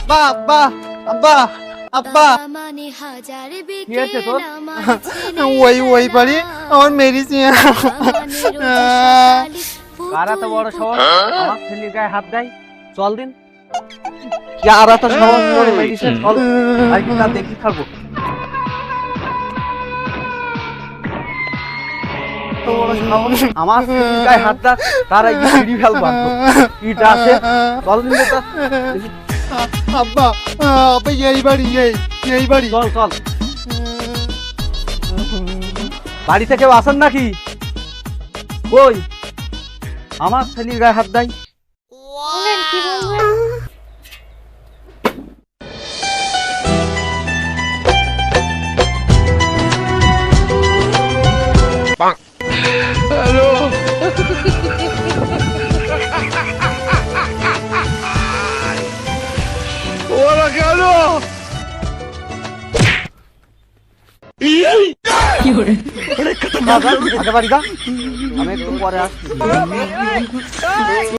আব্বা আব্বা আব্বা আব্বা কি আছে তোর? ওই বাড়ি আমার মেডিসিন। কারা তো বড় সহজ আমার ছেলের গায়ে হাত দেয়? চল দিন। কারা তো সহজ বড় মেডিসিন চল। আর কি না দেখি থাকবো। তো বড় সাহস আমার ছেলের গায়ে হাত দেয় তারা কি সিঁড়ি ফেলবো? কিটা আছে? চল দিন বেটা। আব্বা আব্বা এই বাড়ি চল চল। বাড়ি থেকে কেউ আসেন নাকি? কই আমার ছেলের গায়ে হাত দেয়? বলেন কি বলবেন? আগে বাড়ি যা, আমি একটু পরে আসছি।